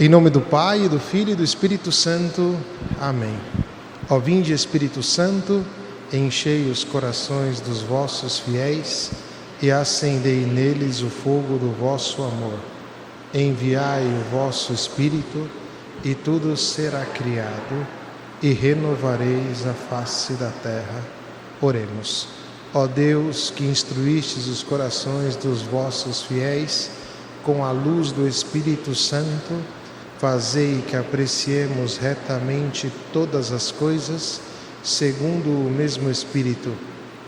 Em nome do Pai, do Filho e do Espírito Santo. Amém. Ó vinde, Espírito Santo, enchei os corações dos vossos fiéis e acendei neles o fogo do vosso amor. Enviai o vosso Espírito e tudo será criado e renovareis a face da terra. Oremos. Ó Deus, que instruístes os corações dos vossos fiéis com a luz do Espírito Santo, fazei que apreciemos retamente todas as coisas, segundo o mesmo Espírito,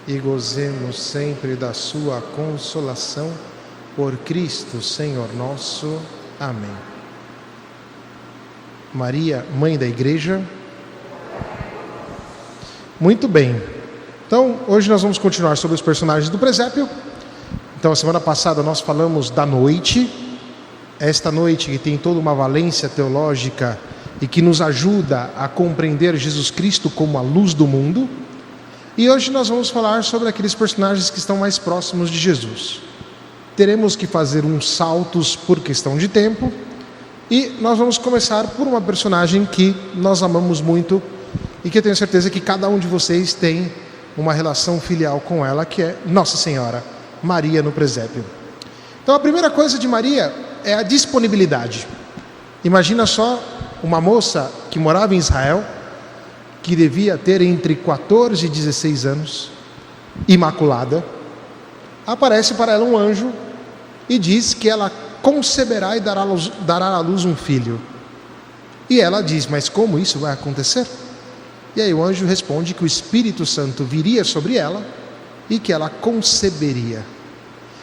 e gozemos sempre da sua consolação, por Cristo Senhor nosso. Amém. Maria, Mãe da Igreja. Muito bem. Então, hoje nós vamos continuar sobre os personagens do presépio. Então, a semana passada nós falamos da noite. Esta noite que tem toda uma valência teológica e que nos ajuda a compreender Jesus Cristo como a luz do mundo. E hoje nós vamos falar sobre aqueles personagens que estão mais próximos de Jesus. Teremos que fazer uns saltos por questão de tempo. E nós vamos começar por uma personagem que nós amamos muito e que eu tenho certeza que cada um de vocês tem uma relação filial com ela, que é Nossa Senhora, Maria no presépio. Então a primeira coisa de Maria é a disponibilidade. Imagina só uma moça que morava em Israel, que devia ter entre 14 e 16 anos, imaculada. Aparece para ela um anjo e diz que ela conceberá e dará à luz um filho. E ela diz: mas como isso vai acontecer? E aí o anjo responde que o Espírito Santo viria sobre ela e que ela conceberia.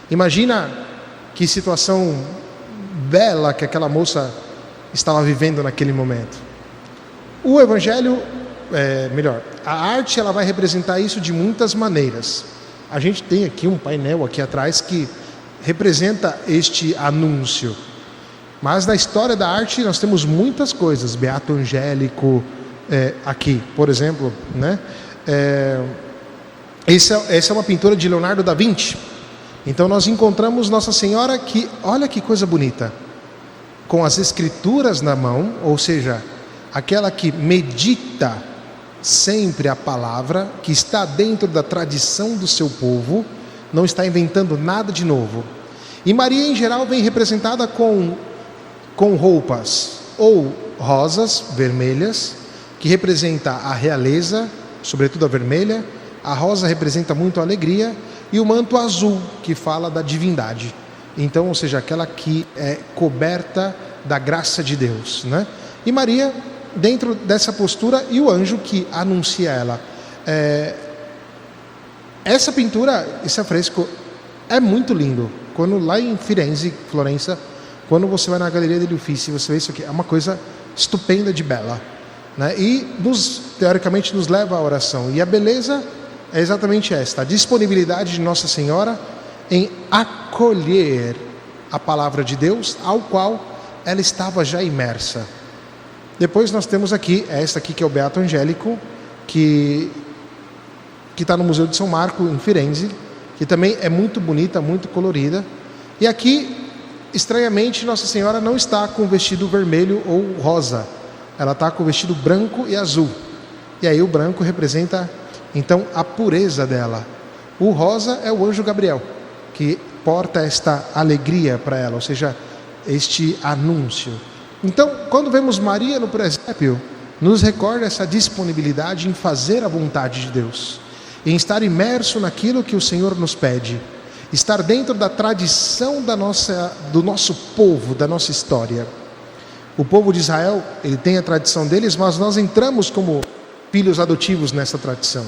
Imagina que situação bela que aquela moça estava vivendo naquele momento. O Evangelho, a arte, ela vai representar isso de muitas maneiras. A gente tem aqui um painel aqui atrás que representa este anúncio. Mas na história da arte nós temos muitas coisas. Beato Angélico, aqui, por exemplo, né? Essa é uma pintura de Leonardo da Vinci. Então nós encontramos Nossa Senhora que, olha que coisa bonita, com as escrituras na mão, ou seja, aquela que medita sempre a palavra, que está dentro da tradição do seu povo, não está inventando nada de novo. E Maria em geral vem representada com roupas ou rosas, vermelhas, que representa a realeza, sobretudo a vermelha. A rosa representa muito a alegria, e o manto azul, que fala da divindade. Então, ou seja, aquela que é coberta da graça de Deus, né? E Maria, dentro dessa postura, e o anjo que anuncia ela. Essa pintura, esse afresco, é muito lindo. Quando lá em Florença, quando você vai na Galeria degli Uffizi, você vê isso aqui, é uma coisa estupenda de bela, né? E teoricamente nos leva à oração. E a beleza é exatamente esta, a disponibilidade de Nossa Senhora em acolher a palavra de Deus, ao qual ela estava já imersa. Depois nós temos aqui, esta aqui que é o Beato Angélico, que está no Museu de São Marco, em Firenze, que também é muito bonita, muito colorida. E aqui, estranhamente, Nossa Senhora não está com vestido vermelho ou rosa, ela está com vestido branco e azul. E aí o branco representa então a pureza dela. O rosa é o anjo Gabriel, que porta esta alegria para ela, ou seja, este anúncio. Então, quando vemos Maria no presépio, nos recorda essa disponibilidade em fazer a vontade de Deus, em estar imerso naquilo que o Senhor nos pede, estar dentro da tradição do nosso povo, da nossa história. O povo de Israel, ele tem a tradição deles, mas nós entramos como filhos adotivos nessa tradição,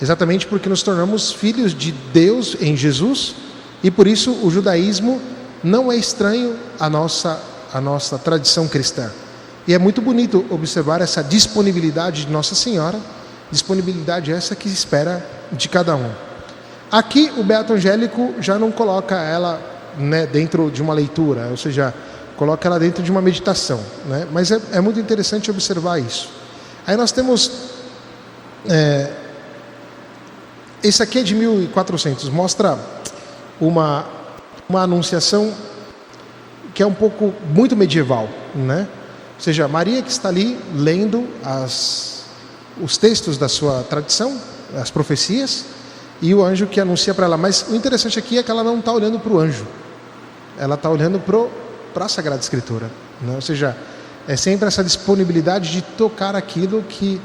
exatamente porque nos tornamos filhos de Deus em Jesus, e por isso o judaísmo não é estranho à nossa tradição cristã. E é muito bonito observar essa disponibilidade de Nossa Senhora, disponibilidade essa que se espera de cada um. Aqui o Beato Angélico já não coloca ela, né, dentro de uma leitura, ou seja, coloca ela dentro de uma meditação, né? Mas é muito interessante observar isso. Aí nós temos esse aqui é de 1400, mostra uma anunciação que é muito medieval, né? Ou seja, Maria que está ali lendo os textos da sua tradição, as profecias, e o anjo que anuncia para ela. Mas o interessante aqui é que ela não está olhando para o anjo, ela está olhando para a Sagrada Escritura, né? Ou seja, é sempre essa disponibilidade de tocar aquilo que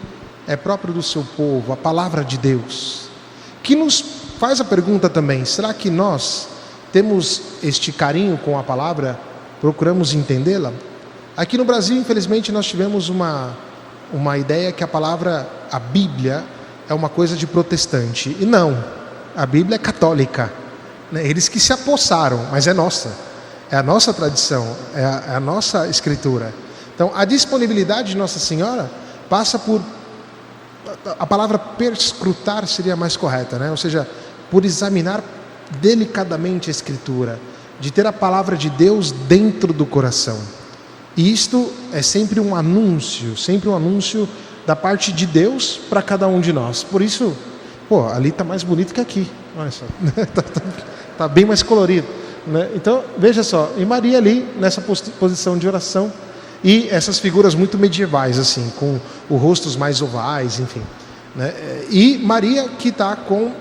é próprio do seu povo, a palavra de Deus, que nos faz a pergunta também: será que nós temos este carinho com a palavra, procuramos entendê-la? Aqui no Brasil, infelizmente, nós tivemos uma ideia que a Bíblia é uma coisa de protestante, e não, a Bíblia é católica, né? Eles que se apossaram, mas é nossa, é a nossa tradição, é a nossa escritura. Então, a disponibilidade de Nossa Senhora passa por, a palavra perscrutar seria mais correta, né? Ou seja, por examinar delicadamente a Escritura, de ter a palavra de Deus dentro do coração. E isto é sempre um anúncio da parte de Deus para cada um de nós. Por isso, ali está mais bonito que aqui, olha só, tá bem mais colorido, né? Então, veja só, e Maria ali, nessa posição de oração, e essas figuras muito medievais, assim, com os rostos mais ovais, enfim, né? E Maria que está com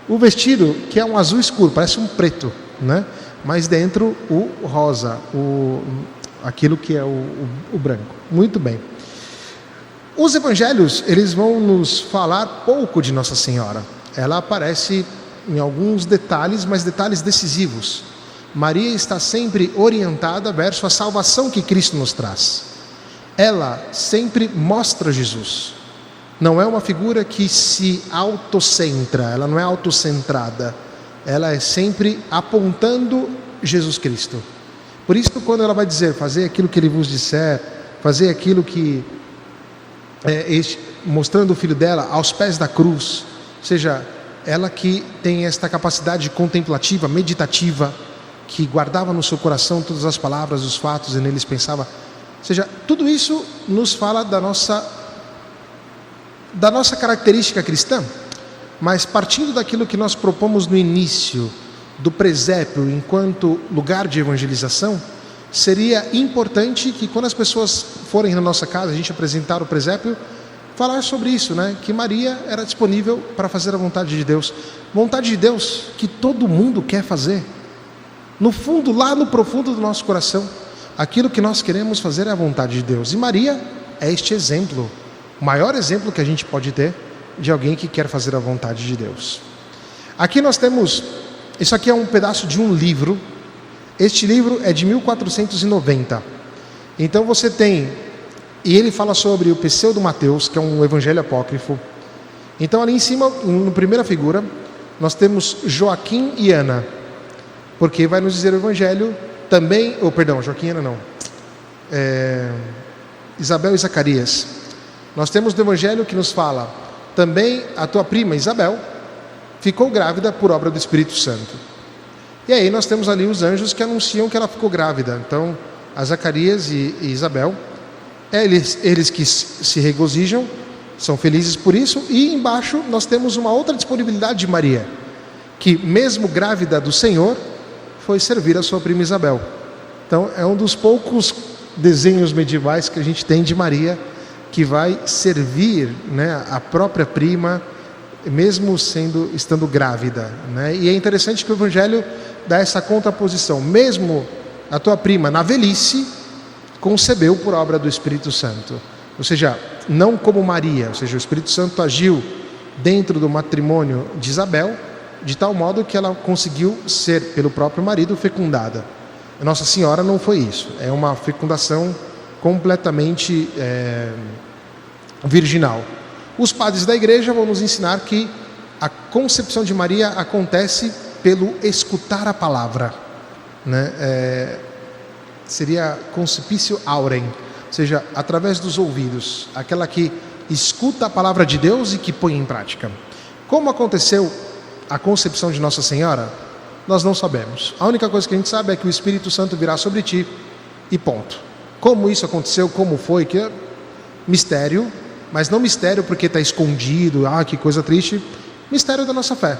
o vestido, que é um azul escuro, parece um preto, né? Mas dentro o rosa, aquilo que é o branco. Muito bem. Os evangelhos, eles vão nos falar pouco de Nossa Senhora. Ela aparece em alguns detalhes, mas detalhes decisivos. Maria está sempre orientada verso a salvação que Cristo nos traz. Ela sempre mostra Jesus. Não é uma figura que se autocentra, ela não é autocentrada. Ela é sempre apontando Jesus Cristo. Por isso, quando ela vai dizer, fazer aquilo que Ele vos disser, fazer aquilo que mostrando o Filho dela aos pés da cruz, ou seja, ela que tem esta capacidade contemplativa, meditativa, que guardava no seu coração todas as palavras, os fatos, e neles pensava. Ou seja, tudo isso nos fala da nossa característica cristã, mas partindo daquilo que nós propomos no início, do presépio enquanto lugar de evangelização, seria importante que quando as pessoas forem na nossa casa, a gente apresentar o presépio, falar sobre isso, né? Que Maria era disponível para fazer a vontade de Deus. Vontade de Deus que todo mundo quer fazer. No fundo, lá no profundo do nosso coração, aquilo que nós queremos fazer é a vontade de Deus. E Maria é este exemplo, o maior exemplo que a gente pode ter de alguém que quer fazer a vontade de Deus. Aqui nós temos, isso aqui é um pedaço de um livro. Este livro é de 1490. Então você tem, e ele fala sobre o Pseudo Mateus, que é um evangelho apócrifo. Então ali em cima, na primeira figura, nós temos Joaquim e Ana, porque vai nos dizer o evangelho também, Joaquim e Ana não, Isabel e Zacarias. Nós temos no evangelho que nos fala, também a tua prima Isabel ficou grávida por obra do Espírito Santo. E aí nós temos ali os anjos que anunciam que ela ficou grávida. Então, a Zacarias e Isabel, eles que se regozijam, são felizes por isso. E embaixo nós temos uma outra disponibilidade de Maria, que mesmo grávida do Senhor, foi servir a sua prima Isabel. Então, é um dos poucos desenhos medievais que a gente tem de Maria, que vai servir, né, a própria prima, mesmo estando grávida, né? E é interessante que o Evangelho dá essa contraposição. Mesmo a tua prima, na velhice, concebeu por obra do Espírito Santo. Ou seja, não como Maria, ou seja, o Espírito Santo agiu dentro do matrimônio de Isabel, de tal modo que ela conseguiu ser, pelo próprio marido, fecundada. A Nossa Senhora não foi isso. É uma fecundação completamente virginal. Os padres da igreja vão nos ensinar que a concepção de Maria acontece pelo escutar a palavra, né? Seria concipitio aurem, ou seja, através dos ouvidos, aquela que escuta a palavra de Deus e que põe em prática. Como aconteceu a concepção de Nossa Senhora, nós não sabemos. A única coisa que a gente sabe é que o Espírito Santo virá sobre ti e ponto. Como isso aconteceu, como foi, que é mistério, mas não mistério porque está escondido, que coisa triste, mistério da nossa fé.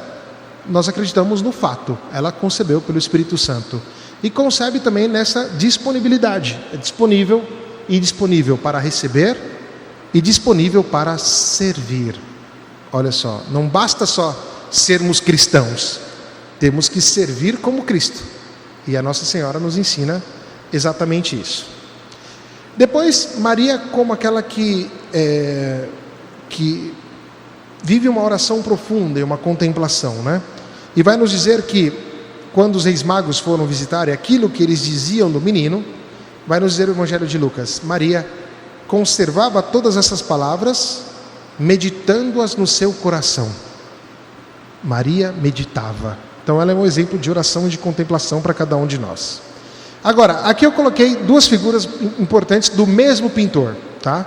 Nós acreditamos no fato, ela concebeu pelo Espírito Santo. E concebe também nessa disponibilidade, é disponível e disponível para receber e disponível para servir. Olha só, não basta só sermos cristãos, temos que servir como Cristo. E a Nossa Senhora nos ensina exatamente isso. Depois, Maria como aquela que vive uma oração profunda e uma contemplação, né? E vai nos dizer que quando os reis magos foram visitar aquilo que eles diziam do menino, vai nos dizer o Evangelho de Lucas, Maria conservava todas essas palavras, meditando-as no seu coração. Maria meditava. Então ela é um exemplo de oração e de contemplação para cada um de nós. Agora, aqui eu coloquei duas figuras importantes do mesmo pintor, tá?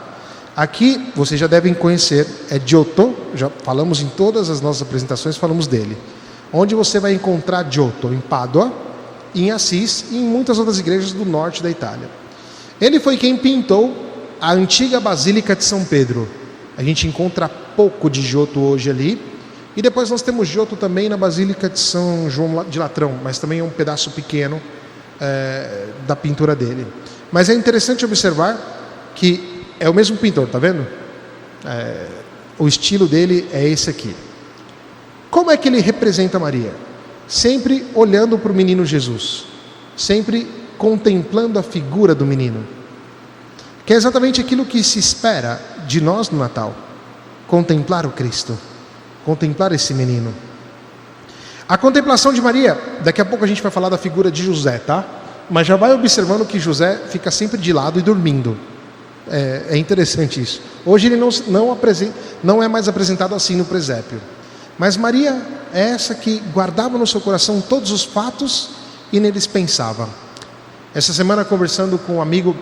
Aqui vocês já devem conhecer, é Giotto, já falamos em todas as nossas apresentações, falamos dele. Onde você vai encontrar Giotto? Em Pádua, em Assis e em muitas outras igrejas do norte da Itália. Ele foi quem pintou a antiga Basílica de São Pedro. A gente encontra pouco de Giotto hoje ali. E depois nós temos Giotto também na Basílica de São João de Latrão, mas também é um pedaço pequeno da pintura dele. Mas é interessante observar que é o mesmo pintor, tá vendo? O estilo dele é esse aqui. Como é que ele representa Maria? Sempre olhando para o menino Jesus, sempre contemplando a figura do menino, que é exatamente aquilo que se espera de nós no Natal, contemplar o Cristo, contemplar esse menino. A contemplação de Maria, daqui a pouco a gente vai falar da figura de José, tá? Mas já vai observando que José fica sempre de lado e dormindo. É interessante isso. Hoje ele não é mais apresentado assim no presépio. Mas Maria é essa que guardava no seu coração todos os fatos e neles pensava. Essa semana, conversando com um amigo,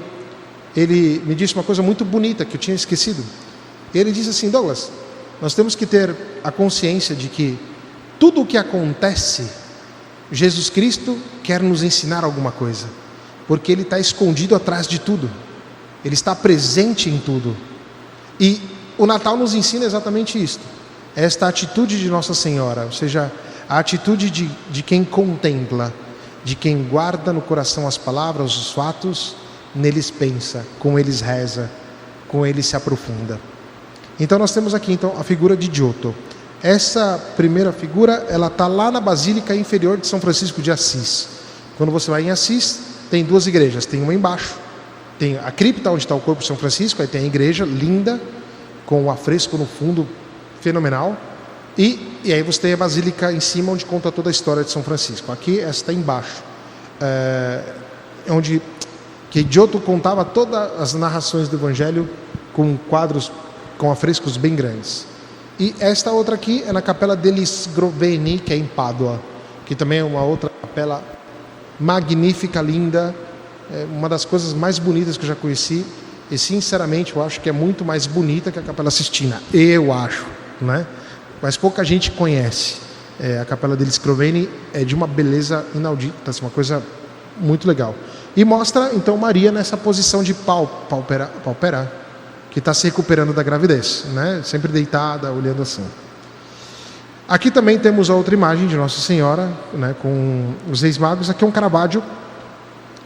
ele me disse uma coisa muito bonita que eu tinha esquecido. Ele disse assim: Douglas, nós temos que ter a consciência de que tudo o que acontece, Jesus Cristo quer nos ensinar alguma coisa, porque Ele está escondido atrás de tudo, Ele está presente em tudo. E o Natal nos ensina exatamente isso. Esta atitude de Nossa Senhora, ou seja, a atitude de quem contempla, de quem guarda no coração as palavras, os fatos, neles pensa, com eles reza, com eles se aprofunda. Então nós temos aqui a figura de Giotto. Essa primeira figura, ela está lá na Basílica Inferior de São Francisco de Assis. Quando você vai em Assis, tem duas igrejas, tem uma embaixo, tem a cripta onde está o corpo de São Francisco, aí tem a igreja linda, com o afresco no fundo, fenomenal, e aí você tem a basílica em cima, onde conta toda a história de São Francisco. Aqui, essa está embaixo, onde que Giotto contava todas as narrações do Evangelho com quadros, com afrescos bem grandes. E esta outra aqui é na Capella degli Scrovegni, que é em Pádua, que também é uma outra capela magnífica, linda, uma das coisas mais bonitas que eu já conheci, e sinceramente eu acho que é muito mais bonita que a Capela Sistina, eu acho, né? Mas pouca gente conhece. A Capella degli Scrovegni é de uma beleza inaudita, uma coisa muito legal. E mostra então Maria nessa posição de paupera, que está se recuperando da gravidez, né? Sempre deitada, olhando assim. Aqui também temos a outra imagem de Nossa Senhora, né, com os Reis Magos. Aqui é um Caravaggio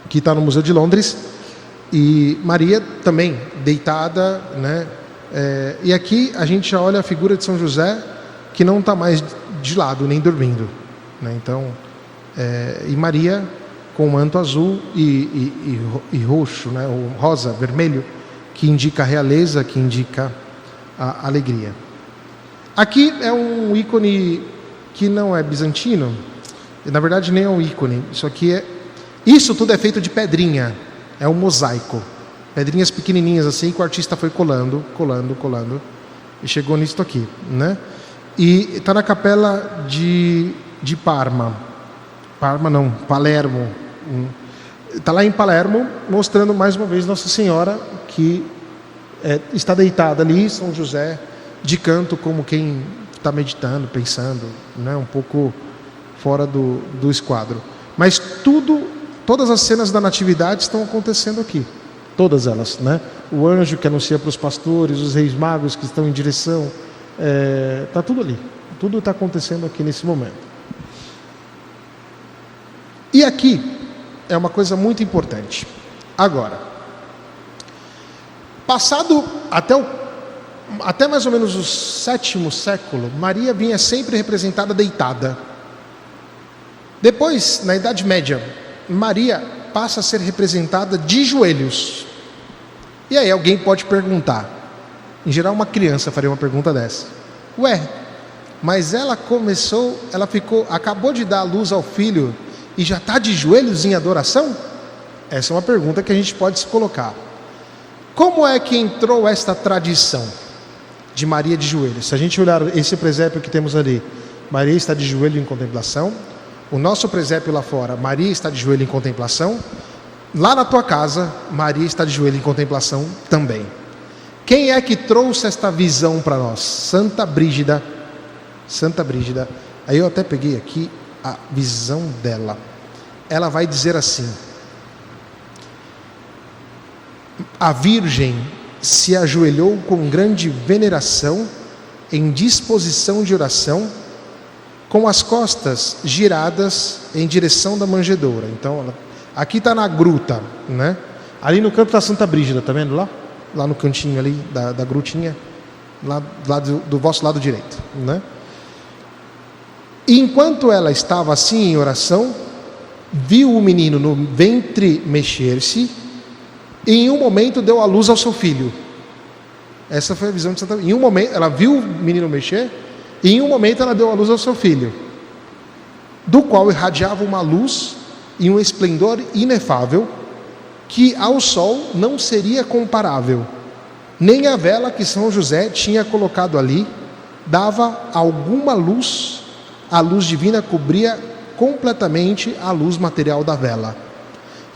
que está no Museu de Londres, e Maria também deitada, né? E aqui a gente já olha a figura de São José, que não está mais de lado nem dormindo, né? Então, e Maria com o manto azul e roxo, né? O rosa, vermelho, que indica a realeza, que indica a alegria. Aqui é um ícone que não é bizantino, na verdade nem é um ícone, isso tudo é feito de pedrinha, é um mosaico, pedrinhas pequenininhas assim, que o artista foi colando, e chegou nisso aqui, né? E está na capela de Palermo, está lá em Palermo, mostrando mais uma vez Nossa Senhora, que está deitada ali, São José de canto, como quem está meditando, pensando, né? Um pouco fora do esquadro. Mas todas as cenas da Natividade estão acontecendo aqui, todas elas, né? O anjo que anuncia para os pastores, os reis magos que estão em direção, está tudo ali, tudo está acontecendo aqui nesse momento. E aqui é uma coisa muito importante. Agora, Passado até mais ou menos o 7º século, Maria vinha sempre representada deitada. Depois, na Idade Média, Maria passa a ser representada de joelhos. E aí alguém pode perguntar, em geral uma criança faria uma pergunta dessa: ué, mas acabou de dar a luz ao filho e já está de joelhos em adoração? Essa é uma pergunta que a gente pode se colocar. Como é que entrou esta tradição de Maria de joelhos? Se a gente olhar esse presépio que temos ali, Maria está de joelho em contemplação. O nosso presépio lá fora, Maria está de joelho em contemplação. Lá na tua casa, Maria está de joelho em contemplação também. Quem é que trouxe esta visão para nós? Santa Brígida. Santa Brígida. Aí eu até peguei aqui a visão dela. Ela vai dizer assim: a Virgem se ajoelhou com grande veneração, em disposição de oração, com as costas giradas em direção da manjedoura. Então, aqui está na gruta, né? Ali no canto está Santa Brígida, tá vendo lá? Lá no cantinho ali da grutinha, lá do vosso lado direito, né? E enquanto ela estava assim em oração, viu o menino no ventre mexer-se, e em um momento deu à luz ao seu filho. Essa foi a visão de Santa Brígida. Em um momento, ela viu o menino mexer, e em um momento ela deu à luz ao seu filho, do qual irradiava uma luz e um esplendor inefável, que ao sol não seria comparável. Nem a vela que São José tinha colocado ali dava alguma luz. A luz divina cobria completamente a luz material da vela.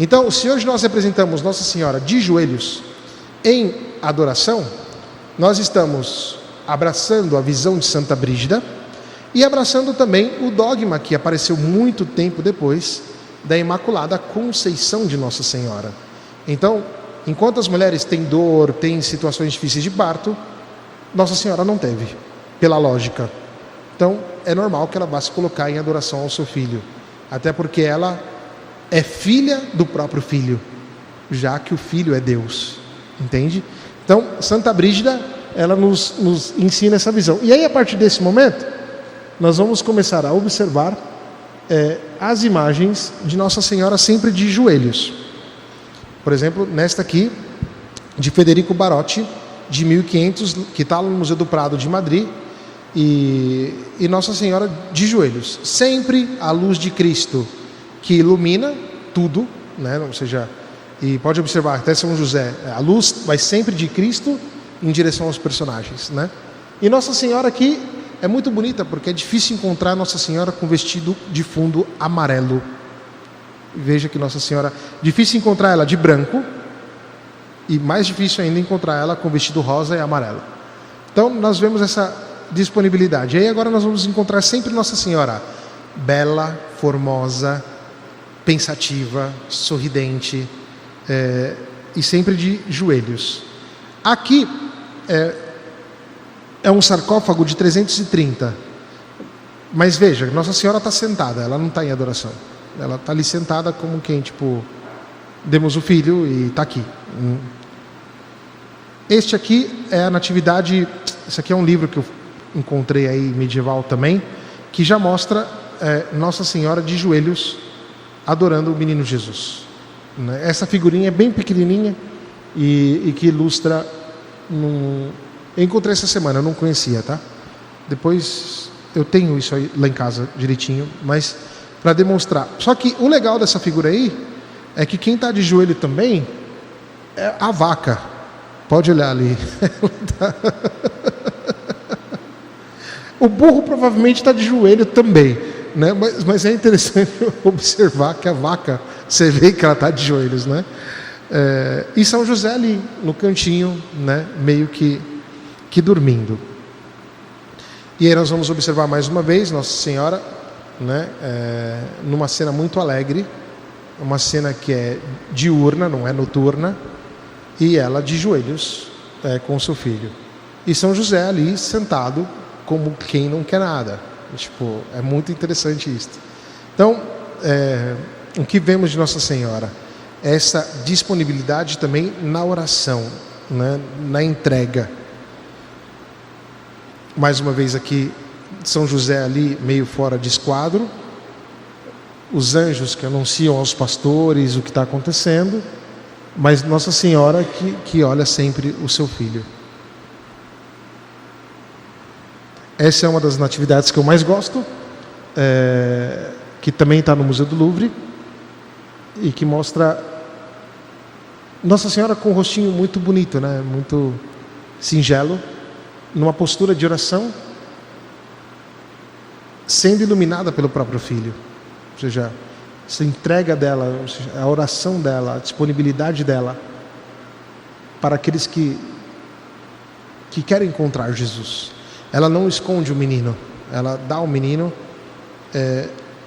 Então, se hoje nós representamos Nossa Senhora de joelhos em adoração, nós estamos abraçando a visão de Santa Brígida e abraçando também o dogma que apareceu muito tempo depois da Imaculada Conceição de Nossa Senhora. Então, enquanto as mulheres têm dor, têm situações difíceis de parto, Nossa Senhora não teve, pela lógica. Então, é normal que ela vá se colocar em adoração ao seu filho, até porque ela é filha do próprio filho, já que o filho é Deus, entende? Então, Santa Brígida, ela nos ensina essa visão. E aí, a partir desse momento, nós vamos começar a observar as imagens de Nossa Senhora sempre de joelhos. Por exemplo, nesta aqui, de Federico Barotti, de 1500, que está no Museu do Prado de Madrid, e Nossa Senhora de joelhos. Sempre a luz de Cristo, que ilumina tudo, né? Ou seja, e pode observar, até São José, a luz vai sempre de Cristo em direção aos personagens, né? E Nossa Senhora aqui é muito bonita, porque é difícil encontrar Nossa Senhora com vestido de fundo amarelo. Veja que Nossa Senhora, difícil encontrar ela de branco, e mais difícil ainda encontrar ela com vestido rosa e amarelo. Então nós vemos essa disponibilidade. E aí agora nós vamos encontrar sempre Nossa Senhora bela, formosa, pensativa, sorridente, e sempre de joelhos. Aqui é um sarcófago de 330, mas veja, Nossa Senhora está sentada, ela não está em adoração, ela está ali sentada como quem, tipo, demos o filho e está aqui. Este aqui é a Natividade. Esse aqui é um livro que eu encontrei aí medieval também, que já mostra Nossa Senhora de joelhos adorando o menino Jesus. Essa figurinha é bem pequenininha e que ilustra. Eu encontrei essa semana, eu não conhecia, tá? Depois eu tenho isso aí lá em casa direitinho, mas para demonstrar. Só que o legal dessa figura aí é que quem está de joelho também é a vaca. Pode olhar ali. O burro provavelmente está de joelho também, né? Mas é interessante observar que a vaca, você vê que ela está de joelhos, né? E São José ali no cantinho, né? Meio que dormindo. E aí nós vamos observar mais uma vez Nossa Senhora, né? Numa cena muito alegre, uma cena que é diurna, não é noturna, e ela de joelhos com seu filho. E São José ali sentado como quem não quer nada. Tipo, é muito interessante isso. Então, o que vemos de Nossa Senhora? Essa disponibilidade também na oração. né, na entrega. Mais uma vez aqui, São José ali meio fora de esquadro, os anjos que anunciam aos pastores o que está acontecendo, mas Nossa Senhora que olha sempre o seu filho. Essa é uma das natividades que eu mais gosto, que também está no Museu do Louvre, e que mostra Nossa Senhora com um rostinho muito bonito, né? Muito singelo, numa postura de oração, sendo iluminada pelo próprio Filho. Ou seja, essa entrega dela, ou seja, a oração dela, a disponibilidade dela para aqueles que querem encontrar Jesus. Ela não esconde o menino, ela dá ao menino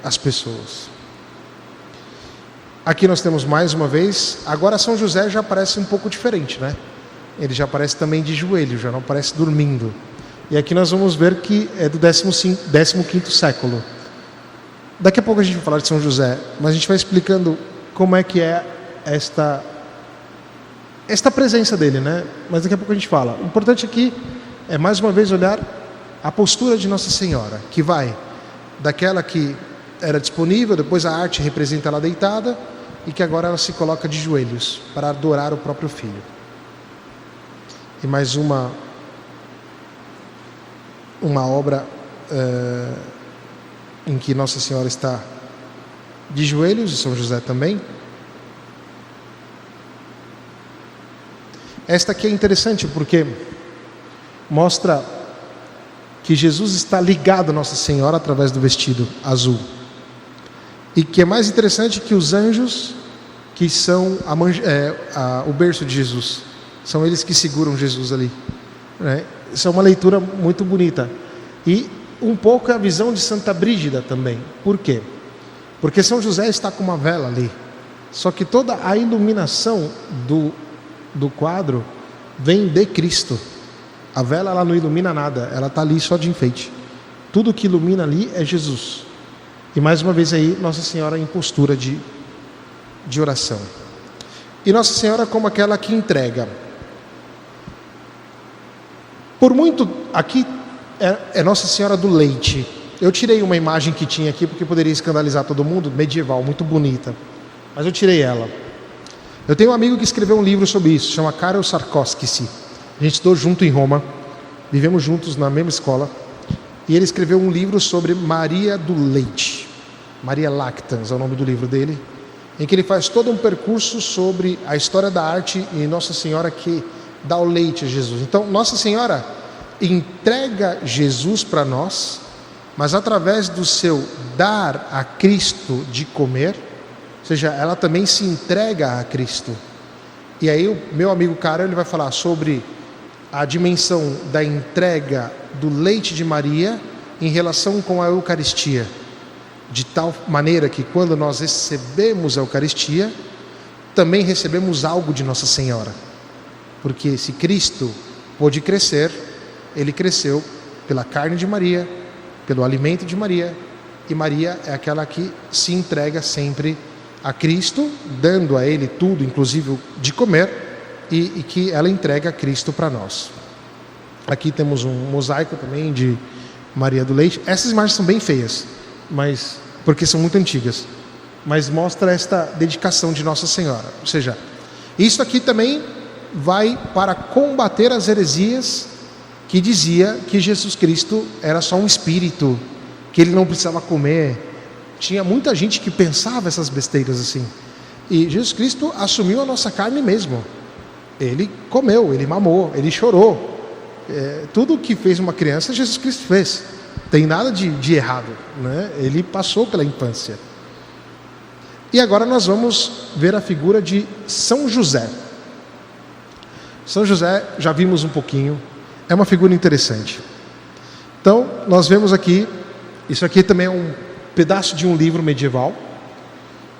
às pessoas. Aqui nós temos mais uma vez, agora São José já parece um pouco diferente, né? Ele já parece também de joelho, já não parece dormindo. E aqui nós vamos ver que é do 15º século. Daqui a pouco a gente vai falar de São José, mas a gente vai explicando como é que é esta presença dele, né? Mas daqui a pouco a gente fala. O importante aqui é mais uma vez olhar a postura de Nossa Senhora, que vai daquela que era disponível, depois a arte representa ela deitada, e que agora ela se coloca de joelhos para adorar o próprio Filho. E mais uma obra em que Nossa Senhora está de joelhos, e São José também. Esta aqui é interessante porque mostra que Jesus está ligado a Nossa Senhora através do vestido azul. E que é mais interessante que os anjos, que são o berço de Jesus, são eles que seguram Jesus ali, né? Isso é uma leitura muito bonita. E um pouco é a visão de Santa Brígida também. Por quê? Porque São José está com uma vela ali. Só que toda a iluminação do quadro vem de Cristo. A vela ela não ilumina nada, ela está ali só de enfeite. Tudo que ilumina ali é Jesus. E mais uma vez aí, Nossa Senhora em postura de oração. E Nossa Senhora como aquela que entrega. Por muito, aqui é Nossa Senhora do Leite. Eu tirei uma imagem que tinha aqui, porque poderia escandalizar todo mundo, medieval, muito bonita. Mas eu tirei ela. Eu tenho um amigo que escreveu um livro sobre isso, chama Karel Sarkowski. A gente estudou junto em Roma, vivemos juntos na mesma escola. E ele escreveu um livro sobre Maria do Leite. Maria Lactans é o nome do livro dele, em que ele faz todo um percurso sobre a história da arte e Nossa Senhora que dá o leite a Jesus. Então, Nossa Senhora entrega Jesus para nós, mas através do seu dar a Cristo de comer, ou seja, ela também se entrega a Cristo. E aí o meu amigo Karel, ele vai falar sobre a dimensão da entrega do leite de Maria em relação com a Eucaristia, de tal maneira que quando nós recebemos a Eucaristia, também recebemos algo de Nossa Senhora, porque se Cristo pôde crescer, ele cresceu pela carne de Maria, pelo alimento de Maria, e Maria é aquela que se entrega sempre a Cristo, dando a ele tudo, inclusive de comer, e que ela entrega a Cristo para nós. Aqui temos um mosaico também de Maria do Leite. Essas imagens são bem feias, mas porque são muito antigas, mas mostra esta dedicação de Nossa Senhora. Ou seja, isso aqui também vai para combater as heresias que dizia que Jesus Cristo era só um espírito, que ele não precisava comer. Tinha muita gente que pensava essas besteiras assim. E Jesus Cristo assumiu a nossa carne mesmo. Ele comeu, ele mamou, ele chorou. Tudo que fez uma criança, Jesus Cristo fez. Tem nada de errado, né? Ele passou pela infância. E agora nós vamos ver a figura de São José. São José, já vimos um pouquinho, é uma figura interessante. Então, nós vemos aqui, isso aqui também é um pedaço de um livro medieval,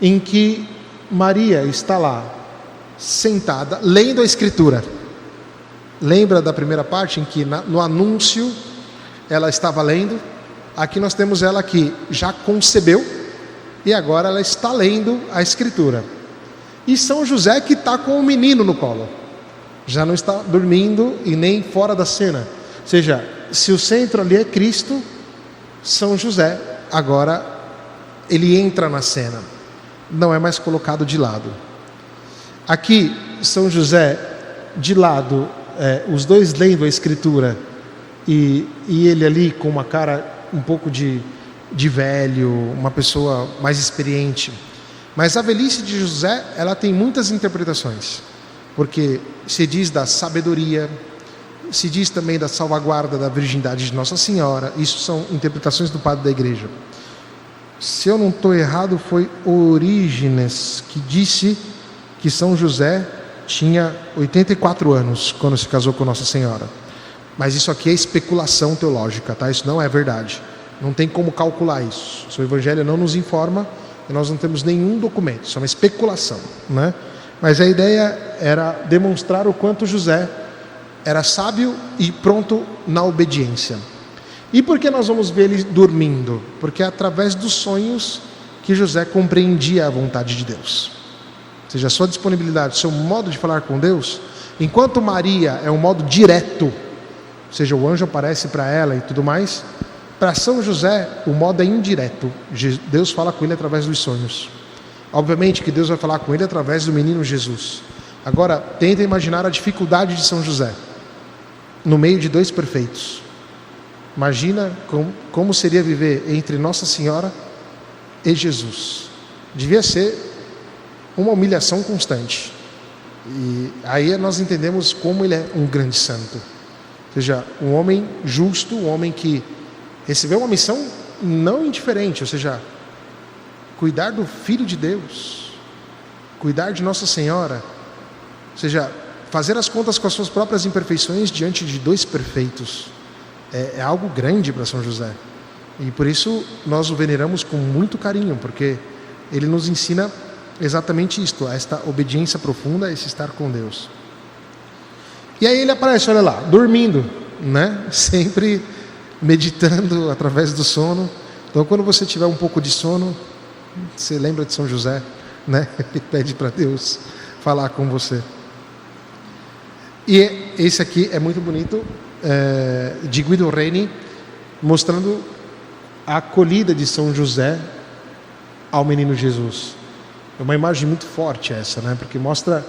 em que Maria está lá, sentada, lendo a Escritura. Lembra da primeira parte em que no anúncio ela estava lendo? Aqui nós temos ela que já concebeu e agora ela está lendo a Escritura. E São José que está com o menino no colo. Já não está dormindo e nem fora da cena. Ou seja, se o centro ali é Cristo, São José agora ele entra na cena, não é mais colocado de lado. Aqui São José de lado, os dois lendo a escritura e ele ali com uma cara um pouco de velho, uma pessoa mais experiente. Mas a velhice de José, ela tem muitas interpretações, porque se diz da sabedoria, se diz também da salvaguarda da virgindade de Nossa Senhora. Isso são interpretações do padre da igreja. Se eu não estou errado, foi Orígenes que disse que São José tinha 84 anos quando se casou com Nossa Senhora. Mas isso aqui é especulação teológica, tá? Isso não é verdade. Não tem como calcular isso. O Evangelho não nos informa e nós não temos nenhum documento. Isso é uma especulação, né? Mas a ideia era demonstrar o quanto José era sábio e pronto na obediência. E por que nós vamos ver ele dormindo? Porque é através dos sonhos que José compreendia a vontade de Deus. Ou seja, a sua disponibilidade, o seu modo de falar com Deus, enquanto Maria é um modo direto, ou seja, o anjo aparece para ela e tudo mais, para São José o modo é indireto. Deus fala com ele através dos sonhos. Obviamente que Deus vai falar com ele através do menino Jesus. Agora, tenta imaginar a dificuldade de São José no meio de dois perfeitos. Imagina como seria viver entre Nossa Senhora e Jesus. Devia ser uma humilhação constante. E aí nós entendemos como ele é um grande santo. Ou seja, um homem justo, um homem que recebeu uma missão não indiferente, ou seja, cuidar do Filho de Deus, cuidar de Nossa Senhora, ou seja, fazer as contas com as suas próprias imperfeições diante de dois perfeitos. É algo grande para São José. E por isso nós o veneramos com muito carinho, porque ele nos ensina exatamente isto, esta obediência profunda, esse estar com Deus. E aí ele aparece, olha lá, dormindo, né? Sempre meditando através do sono. Então quando você tiver um pouco de sono, você lembra de São José, né? Ele pede para Deus falar com você. E esse aqui é muito bonito, de Guido Reni, mostrando a acolhida de São José ao menino Jesus. É uma imagem muito forte essa, né? Porque mostra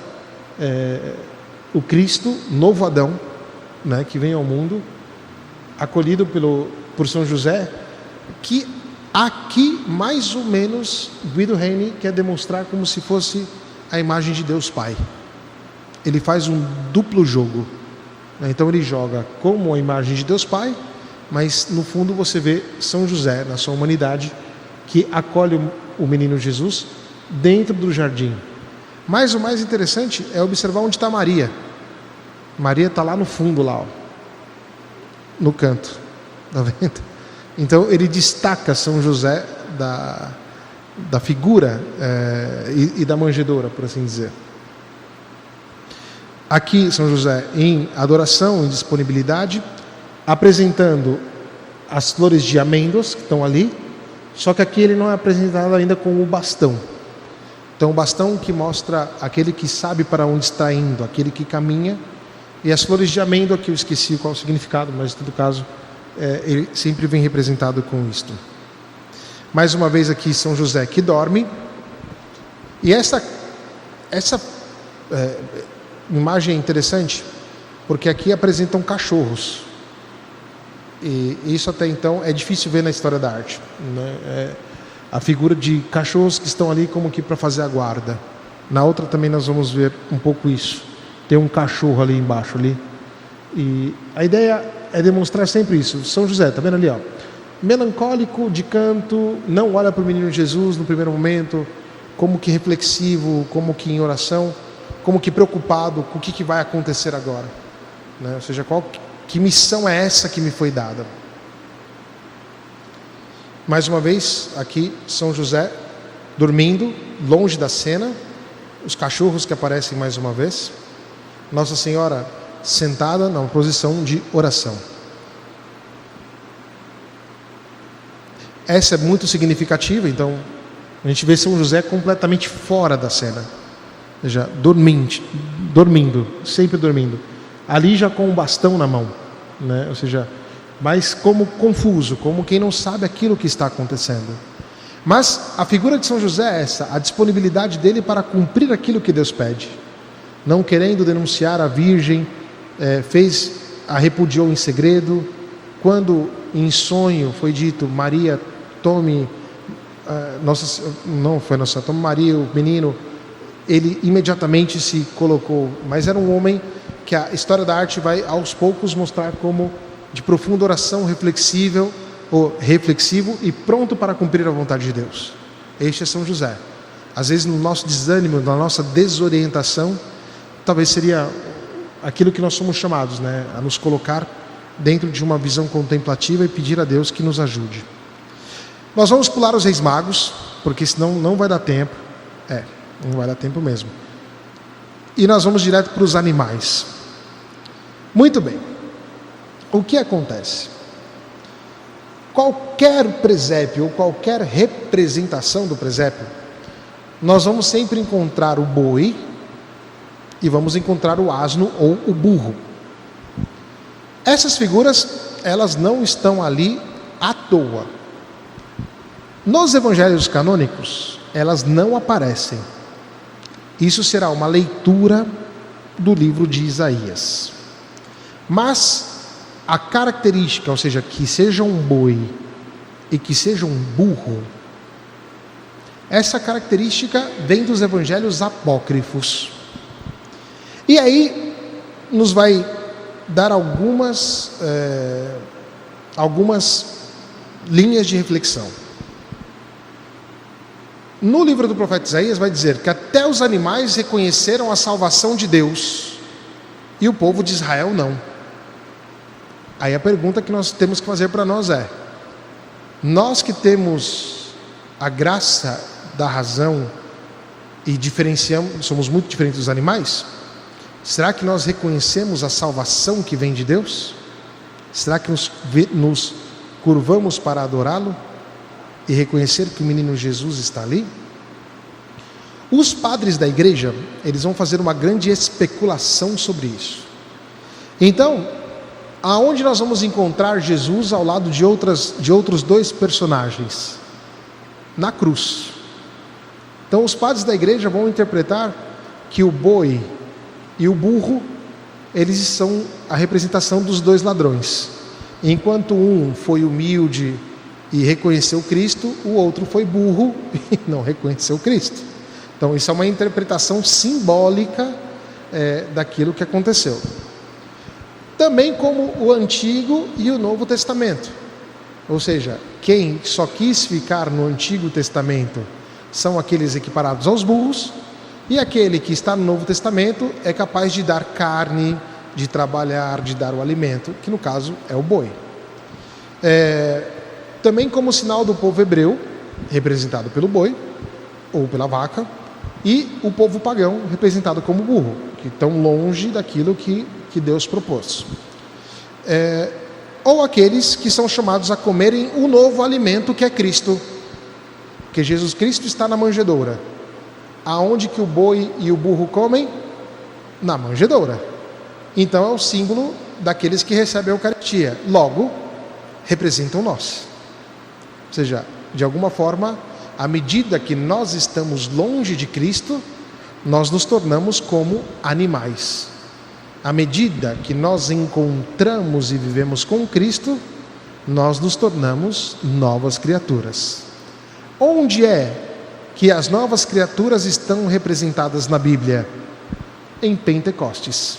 o Cristo, novo Adão, né? Que vem ao mundo, acolhido por São José, que aqui, mais ou menos, Guido Reni quer demonstrar como se fosse a imagem de Deus Pai. Ele faz um duplo jogo. Então ele joga como a imagem de Deus Pai, mas no fundo você vê São José, na sua humanidade, que acolhe o menino Jesus dentro do jardim. Mas o mais interessante é observar onde está Maria. Maria está lá no fundo, lá, ó, no canto. Está vendo? Então ele destaca São José da figura e da manjedoura, por assim dizer. Aqui São José em adoração, em disponibilidade, apresentando as flores de amêndoas que estão ali, só que aqui ele não é apresentado ainda com o bastão. Então o bastão que mostra aquele que sabe para onde está indo, aquele que caminha, e as flores de amêndoa, que eu esqueci qual é o significado, mas em todo caso ele sempre vem representado com isto. Mais uma vez aqui São José que dorme, e essa imagem é interessante, porque aqui apresentam cachorros, e isso até então é difícil ver na história da arte, né? A figura de cachorros que estão ali como que para fazer a guarda. Na outra também nós vamos ver um pouco isso, tem um cachorro ali embaixo ali, e a ideia é demonstrar sempre isso. São José, tá vendo ali, ó, melancólico, de canto, não olha para o menino Jesus no primeiro momento, como que reflexivo, como que em oração, como que preocupado com o que vai acontecer agora, né? Ou seja, que missão é essa que me foi dada? Mais uma vez, aqui São José dormindo, longe da cena, os cachorros que aparecem mais uma vez, Nossa Senhora sentada na posição de oração. Essa é muito significativa, então a gente vê São José completamente fora da cena. seja, dormindo, sempre dormindo. Ali já com um bastão na mão, né? Ou seja, mas como confuso, como quem não sabe aquilo que está acontecendo. Mas a figura de São José é essa, a disponibilidade dele para cumprir aquilo que Deus pede. Não querendo denunciar a Virgem, repudiou em segredo. Quando em sonho foi dito, Maria, tome tome Maria, o menino, ele imediatamente se colocou, mas era um homem que a história da arte vai aos poucos mostrar como de profunda oração, reflexivo e pronto para cumprir a vontade de Deus. Este é São José. Às vezes no nosso desânimo, na nossa desorientação, talvez seria aquilo que nós somos chamados, né? A nos colocar dentro de uma visão contemplativa e pedir a Deus que nos ajude. Nós vamos pular os Reis Magos, porque senão não vai dar tempo. Não vai dar tempo mesmo. E nós vamos direto para os animais. Muito bem. O que acontece? Qualquer presépio ou qualquer representação do presépio, nós vamos sempre encontrar o boi e vamos encontrar o asno ou o burro. Essas figuras, elas não estão ali à toa. Nos evangelhos canônicos, elas não aparecem. Isso será uma leitura do livro de Isaías. Mas a característica, ou seja, que seja um boi e que seja um burro, essa característica vem dos evangelhos apócrifos. E aí nos vai dar algumas linhas de reflexão. No livro do profeta Isaías vai dizer que até os animais reconheceram a salvação de Deus e o povo de Israel não. Aí a pergunta que nós temos que fazer para nós é: nós que temos a graça da razão e somos muito diferentes dos animais, será que nós reconhecemos a salvação que vem de Deus? Será que nos curvamos para adorá-lo e reconhecer que o menino Jesus está ali? Os padres da igreja, eles vão fazer uma grande especulação sobre isso. Então, aonde nós vamos encontrar Jesus ao lado de outros dois personagens? Na cruz. Então os padres da igreja vão interpretar que o boi e o burro, eles são a representação dos dois ladrões. Enquanto um foi humilde e reconheceu Cristo, o outro foi burro e não reconheceu Cristo. Então isso é uma interpretação simbólica daquilo que aconteceu. Também como o Antigo e o Novo Testamento. Ou seja, quem só quis ficar no Antigo Testamento são aqueles equiparados aos burros, e aquele que está no Novo Testamento é capaz de dar carne, de trabalhar, de dar o alimento, que no caso é o boi. Também como sinal do povo hebreu, representado pelo boi, ou pela vaca, e o povo pagão, representado como burro, que estão longe daquilo que Deus propôs. Ou aqueles que são chamados a comerem o novo alimento que é Cristo, porque Jesus Cristo está na manjedoura. Aonde que o boi e o burro comem? Na manjedoura. Então é o símbolo daqueles que recebem a Eucaristia. Logo, representam nós. Ou seja, de alguma forma, à medida que nós estamos longe de Cristo, nós nos tornamos como animais. À medida que nós encontramos e vivemos com Cristo, nós nos tornamos novas criaturas. Onde é que as novas criaturas estão representadas na Bíblia? Em Pentecostes,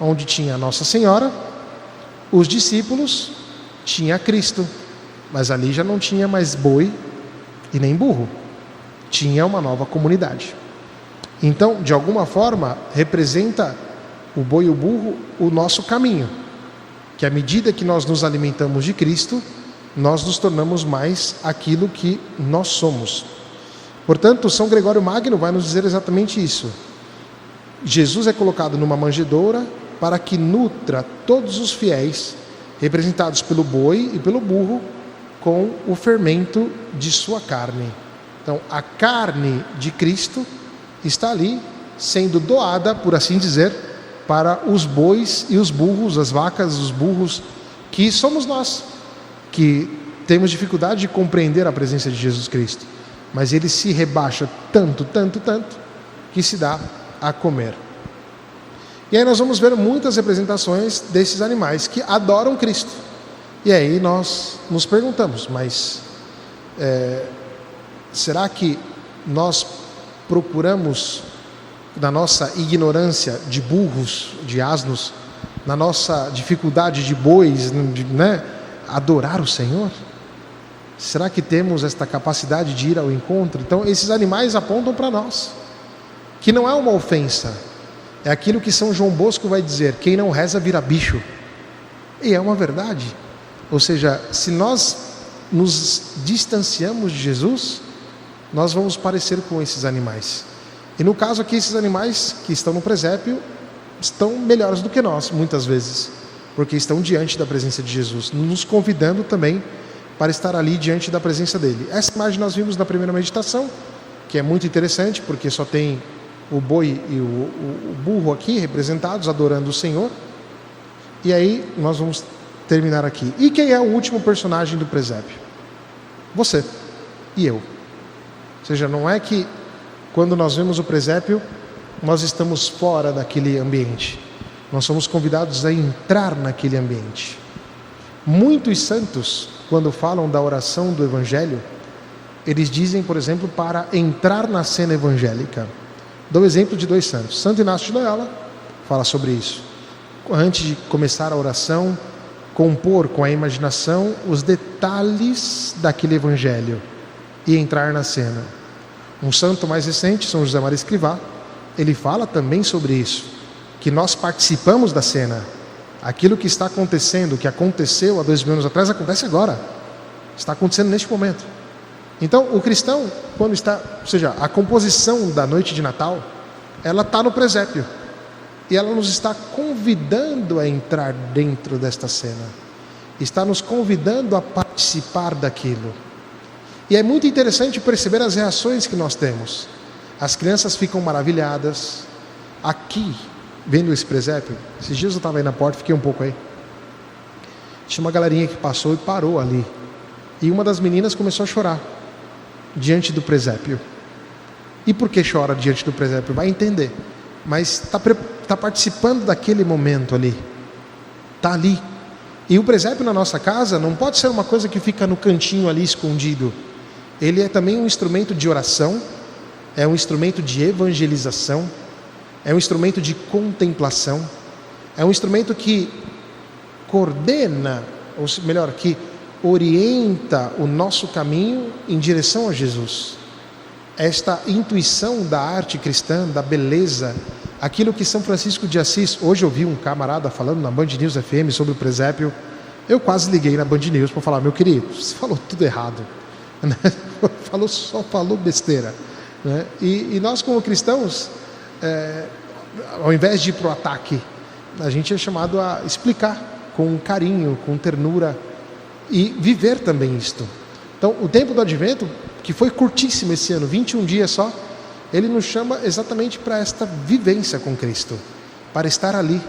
onde tinha a Nossa Senhora, os discípulos, tinha Cristo, mas ali já não tinha mais boi e nem burro, tinha uma nova comunidade. Então, de alguma forma, representa o boi e o burro o nosso caminho, que à medida que nós nos alimentamos de Cristo, nós nos tornamos mais aquilo que nós somos. Portanto, São Gregório Magno vai nos dizer exatamente isso. Jesus é colocado numa manjedoura para que nutra todos os fiéis, representados pelo boi e pelo burro, com o fermento de sua carne. Então, a carne de Cristo está ali sendo doada, por assim dizer, para os bois e os burros, as vacas, os burros, que somos nós, que temos dificuldade de compreender a presença de Jesus Cristo. Mas ele se rebaixa tanto, que se dá a comer. E aí nós vamos ver muitas representações desses animais que adoram Cristo. E aí nós nos perguntamos, mas será que nós procuramos, na nossa ignorância de burros, de asnos, na nossa dificuldade de bois, adorar o Senhor? Será que temos esta capacidade de ir ao encontro? Então esses animais apontam para nós, que não é uma ofensa, é aquilo que São João Bosco vai dizer: quem não reza vira bicho. E é uma verdade. Ou seja, se nós nos distanciamos de Jesus, nós vamos parecer com esses animais. E no caso aqui, esses animais que estão no presépio estão melhores do que nós, muitas vezes, porque estão diante da presença de Jesus, nos convidando também para estar ali diante da presença dele. Essa imagem nós vimos na primeira meditação, que é muito interessante, porque só tem o boi e o burro aqui representados, adorando o Senhor. E aí nós vamos terminar aqui. E quem é o último personagem do presépio? Você e eu. Ou seja, não é que quando nós vemos o presépio, nós estamos fora daquele ambiente. Nós somos convidados a entrar naquele ambiente. Muitos santos, quando falam da oração do Evangelho, eles dizem, por exemplo, para entrar na cena evangélica. Dou o exemplo de 2 santos. Santo Inácio de Loyola fala sobre isso. Antes de começar a oração, compor com a imaginação os detalhes daquele Evangelho e entrar na cena. Um santo mais recente, São José Maria Escrivá, ele fala também sobre isso, que nós participamos da cena. Aquilo que está acontecendo, que aconteceu há 2000 anos atrás, acontece agora. Está acontecendo neste momento. Então, o cristão, quando está, ou seja, a composição da noite de Natal, ela está no presépio. E ela nos está convidando a entrar dentro desta cena. Está nos convidando a participar daquilo. E é muito interessante perceber as reações que nós temos. As crianças ficam maravilhadas. Aqui, vendo esse presépio, esses dias eu estava aí na porta, fiquei um pouco aí. Tinha uma galerinha que passou e parou ali. E uma das meninas começou a chorar diante do presépio. E por que chora diante do presépio? Vai entender. Mas está participando daquele momento ali. Está ali. E o presépio na nossa casa não pode ser uma coisa que fica no cantinho ali escondido. Ele é também um instrumento de oração, é um instrumento de evangelização, é um instrumento de contemplação, é um instrumento que coordena, ou melhor, que orienta o nosso caminho em direção a Jesus. Esta intuição da arte cristã, da beleza, aquilo que São Francisco de Assis, hoje eu vi um camarada falando na Band News FM sobre o presépio, eu quase liguei na Band News para falar: meu querido, você falou tudo errado, só falou besteira, né? E nós como cristãos, ao invés de ir para o ataque, a gente é chamado a explicar com carinho, com ternura e viver também isto. Então o tempo do Advento, que foi curtíssimo esse ano, 21 dias só, ele nos chama exatamente para esta vivência com Cristo, para estar ali,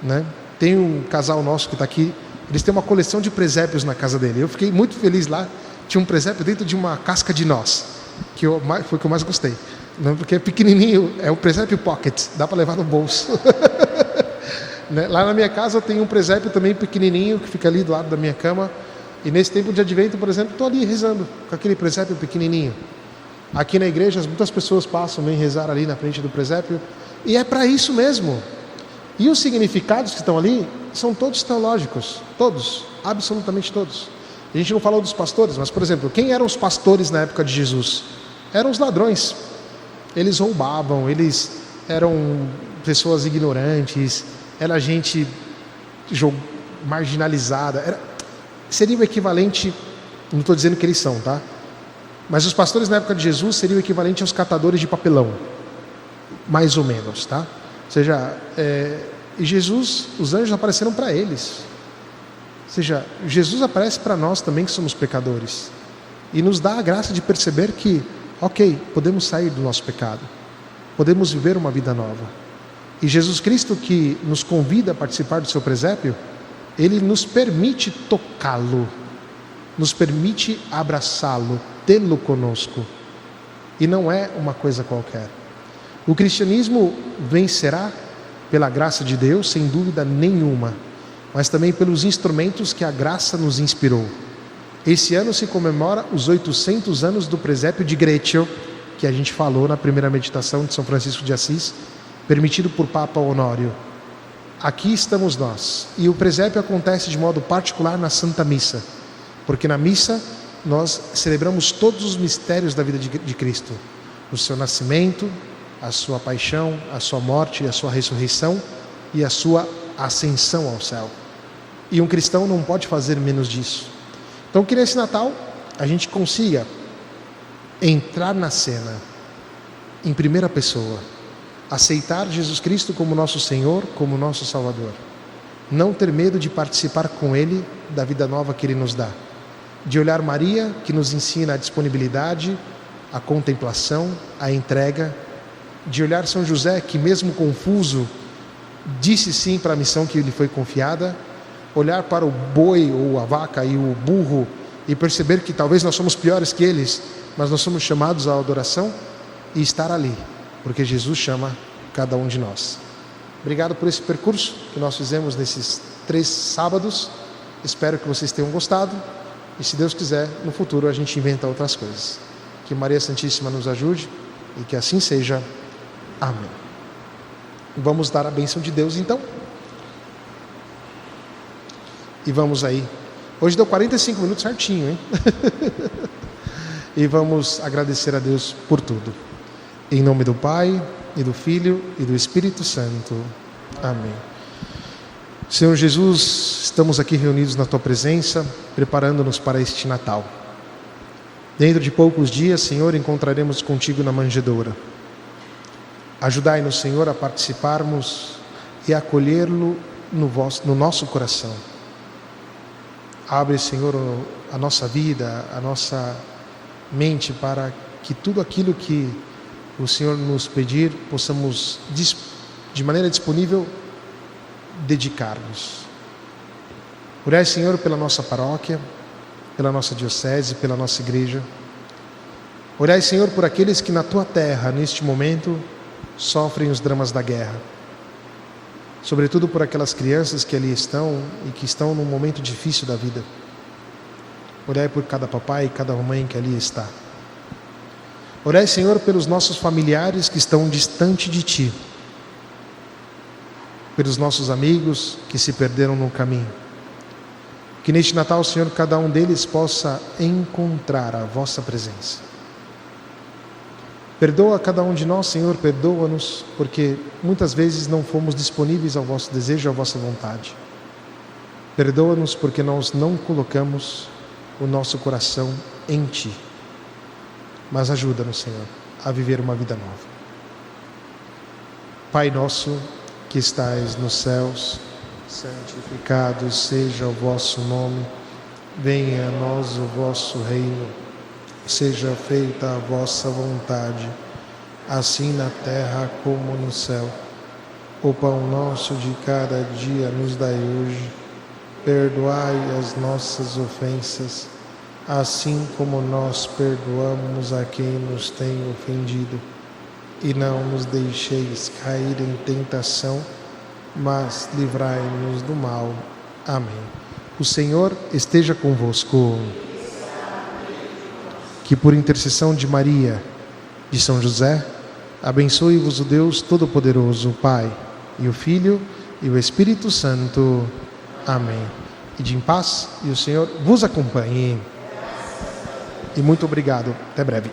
né? Tem um casal nosso que está aqui, eles têm uma coleção de presépios na casa dele. Eu fiquei muito feliz lá, tinha um presépio dentro de uma casca de noz, foi o que eu mais gostei, né? Porque é pequenininho, é o presépio pocket, dá para levar no bolso. Né? Lá na minha casa eu tenho um presépio também pequenininho, que fica ali do lado da minha cama, e nesse tempo de Advento, por exemplo, estou ali rezando com aquele presépio pequenininho. Aqui na igreja, muitas pessoas passam, vêm rezar ali na frente do presépio, e é para isso mesmo. E os significados que estão ali são todos teológicos, todos, absolutamente todos. A gente não falou dos pastores, mas, por exemplo, quem eram os pastores na época de Jesus? Eram os ladrões. Eles roubavam, eles eram pessoas ignorantes, era gente marginalizada, seria o equivalente, não estou dizendo que eles são, tá? Mas os pastores na época de Jesus seriam o equivalente aos catadores de papelão, mais ou menos, tá? Ou seja, e Jesus, os anjos apareceram para eles. Ou seja, Jesus aparece para nós também que somos pecadores. E nos dá a graça de perceber que, ok, podemos sair do nosso pecado. podemos viver uma vida nova. E Jesus Cristo, que nos convida a participar do seu presépio, Ele nos permite tocá-lo, nos permite abraçá-lo, tê-lo conosco. E não é uma coisa qualquer. O cristianismo vencerá pela graça de Deus, sem dúvida nenhuma, mas também pelos instrumentos que a graça nos inspirou. Esse ano se comemora os 800 anos do presépio de Greccio, que a gente falou na primeira meditação de São Francisco de Assis, permitido por Papa Honório. Aqui estamos nós, e o presépio acontece de modo particular na Santa Missa, porque na missa nós celebramos todos os mistérios da vida de Cristo, o seu nascimento, a sua paixão, a sua morte, a sua ressurreição e a sua ascensão ao céu. E um cristão não pode fazer menos disso. Então que nesse Natal a gente consiga entrar na cena em primeira pessoa, aceitar Jesus Cristo como nosso Senhor, como nosso Salvador, não ter medo de participar com Ele da vida nova que Ele nos dá, de olhar Maria, que nos ensina a disponibilidade, a contemplação, a entrega, de olhar São José, que mesmo confuso, disse sim para a missão que lhe foi confiada, olhar para o boi ou a vaca e o burro e perceber que talvez nós somos piores que eles, mas nós somos chamados à adoração e estar ali, porque Jesus chama cada um de nós. Obrigado por esse percurso que nós fizemos nesses 3 sábados, espero que vocês tenham gostado e, se Deus quiser, no futuro a gente inventa outras coisas. Que Maria Santíssima nos ajude e que assim seja. Amém. Vamos dar a bênção de Deus então. E vamos aí. Hoje deu 45 minutos certinho, hein? E vamos agradecer a Deus por tudo. Em nome do Pai, e do Filho, e do Espírito Santo. Amém. Senhor Jesus, estamos aqui reunidos na Tua presença, preparando-nos para este Natal. Dentro de poucos dias, Senhor, encontraremos contigo na manjedoura. Ajudai-nos, Senhor, a participarmos e a acolhê-lo no nosso coração. Abre, Senhor, a nossa vida, a nossa mente para que tudo aquilo que o Senhor nos pedir, possamos, de maneira disponível, dedicar-nos. Orai, Senhor, pela nossa paróquia, pela nossa diocese, pela nossa igreja. Orai, Senhor, por aqueles que na Tua terra, neste momento, sofrem os dramas da guerra. Sobretudo por aquelas crianças que ali estão e que estão num momento difícil da vida. Orai por cada papai e cada mãe que ali está. Orai, Senhor, pelos nossos familiares que estão distante de Ti. Pelos nossos amigos que se perderam no caminho. Que neste Natal, Senhor, cada um deles possa encontrar a Vossa presença. Perdoa cada um de nós, Senhor, perdoa-nos, porque muitas vezes não fomos disponíveis ao vosso desejo, à vossa vontade. Perdoa-nos porque nós não colocamos o nosso coração em Ti. Mas ajuda-nos, Senhor, a viver uma vida nova. Pai nosso, que estais nos céus, santificado seja o vosso nome, venha a nós o vosso reino. Seja feita a vossa vontade, assim na terra como no céu. O pão nosso de cada dia nos dai hoje. Perdoai as nossas ofensas, assim como nós perdoamos a quem nos tem ofendido. E não nos deixeis cair em tentação, mas livrai-nos do mal. Amém. O Senhor esteja convosco. Que por intercessão de Maria, de São José, abençoe-vos o Deus Todo-Poderoso, o Pai, e o Filho, e o Espírito Santo. Amém. Ide em paz, e o Senhor vos acompanhe. E muito obrigado. Até breve.